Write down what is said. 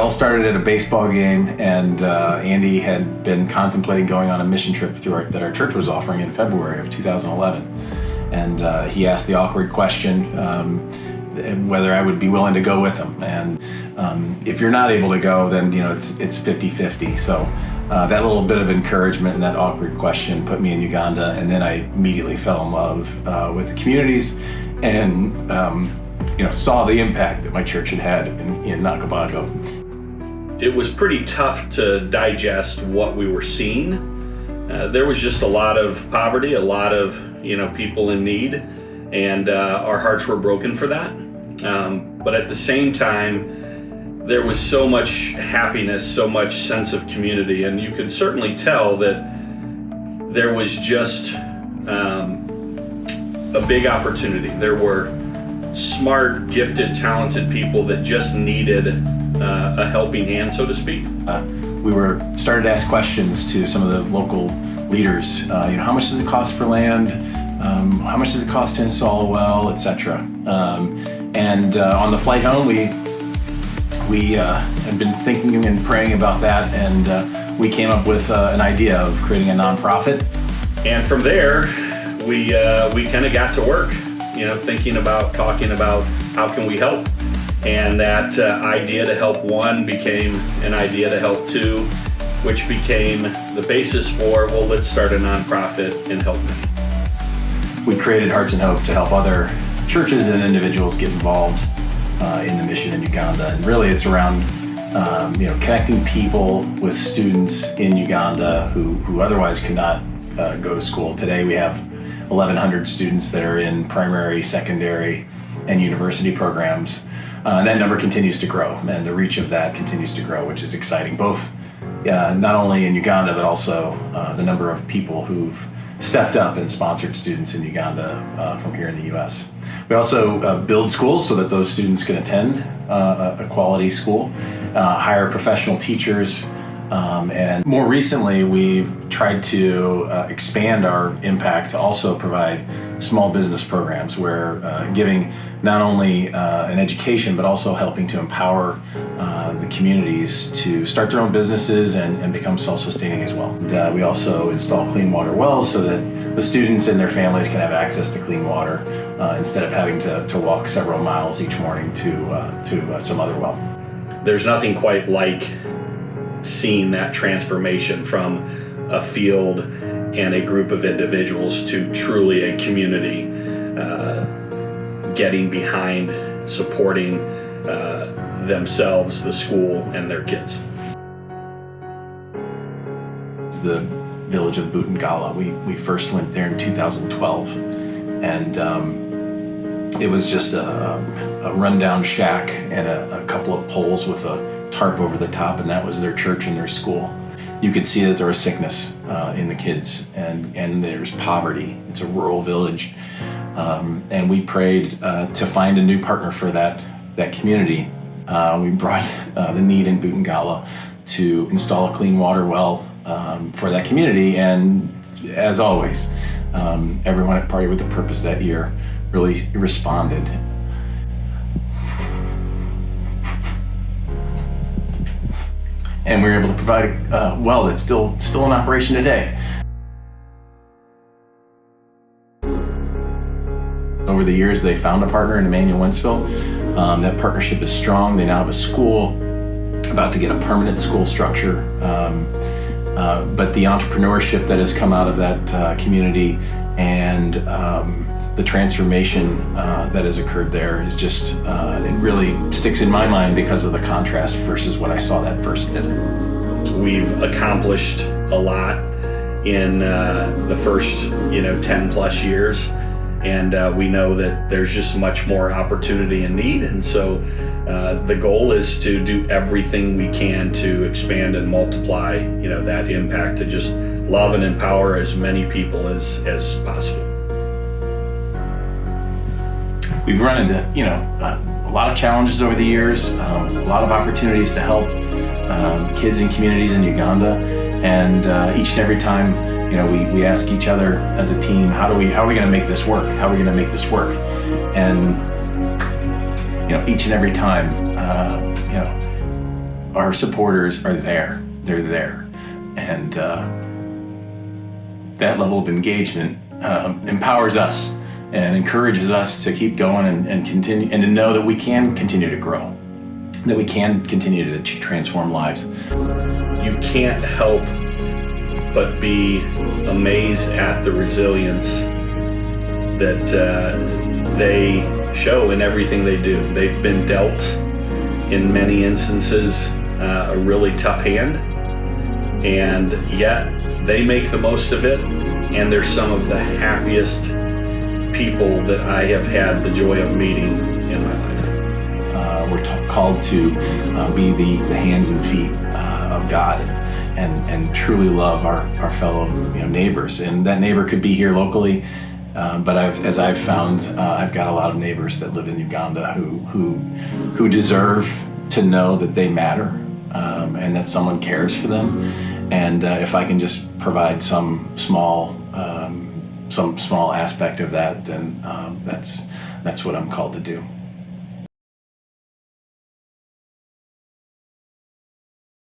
all started at a baseball game, and Andy had been contemplating going on a mission trip that our church was offering in February of 2011. And he asked the awkward question whether I would be willing to go with him. And if you're not able to go, then it's 50-50. So that little bit of encouragement and that awkward question put me in Uganda, and then I immediately fell in love with the communities and saw the impact that my church had in Nakabago. It was pretty tough to digest what we were seeing. There was just a lot of poverty, a lot of people in need, and our hearts were broken for that. But at the same time, there was so much happiness, so much sense of community, and you could certainly tell that there was just a big opportunity. There were smart, gifted, talented people that just needed a helping hand, so to speak. We started to ask questions to some of the local leaders. How much does it cost for land? How much does it cost to install a well, etc. And on the flight home, we had been thinking and praying about that, and we came up with an idea of creating a nonprofit. And from there, we kind of got to work, thinking about, talking about how can we help. And that idea to help one became an idea to help two, which became the basis for, well, let's start a nonprofit and help them. We created Hearts and Hope to help other churches and individuals get involved in the mission in Uganda. And really it's around connecting people with students in Uganda who otherwise could not go to school. Today we have 1,100 students that are in primary, secondary, and university programs. That number continues to grow, and the reach of that continues to grow, which is exciting, both not only in Uganda, but also the number of people who've stepped up and sponsored students in Uganda from here in the U.S. We also build schools so that those students can attend a quality school, hire professional teachers, and more recently we've tried to expand our impact to also provide small business programs where giving not only an education but also helping to empower the communities to start their own businesses and become self-sustaining as well. And, we also install clean water wells so that the students and their families can have access to clean water instead of having to walk several miles each morning to some other well. There's nothing quite like seeing that transformation from a field and a group of individuals to truly a community getting behind, supporting themselves, the school, and their kids. It's the village of Butangala. We first went there in 2012, and it was just a rundown shack and a couple of poles with a tarp over the top, and that was their church and their school. You could see that there was sickness in the kids, and there's poverty. It's a rural village, and we prayed to find a new partner for that community. We brought the need in Butangala to install a clean water well for that community, and as always, everyone at Party with a Purpose that year really responded. And we were able to provide a well that's still in operation today. Over the years, they found a partner in Emmanuel Wentzville. That partnership is strong. They now have a school, about to get a permanent school structure. But the entrepreneurship that has come out of that community and the transformation that has occurred there is just, it really sticks in my mind because of the contrast versus what I saw that first visit. We've accomplished a lot in the first 10 plus years, and we know that there's just much more opportunity and need, and so the goal is to do everything we can to expand and multiply that impact, to just love and empower as many people as possible. We've run into, a lot of challenges over the years, a lot of opportunities to help kids and communities in Uganda, and each and every time, we ask each other as a team, how are we going to make this work? How are we going to make this work? And each and every time, our supporters are there. They're there. And that level of engagement empowers us and encourages us to keep going and continue, and to know that we can continue to grow, that we can continue to transform lives. You can't help but be amazed at the resilience that they show in everything they do. They've been dealt, in many instances, a really tough hand, and yet they make the most of it, and they're some of the happiest people that I have had the joy of meeting in my life. We're called to be the hands and feet of God, and truly love our fellow neighbors. And that neighbor could be here locally, but as I've found, I've got a lot of neighbors that live in Uganda who deserve to know that they matter, and that someone cares for them. And if I can just provide some small aspect of that, then that's what I'm called to do.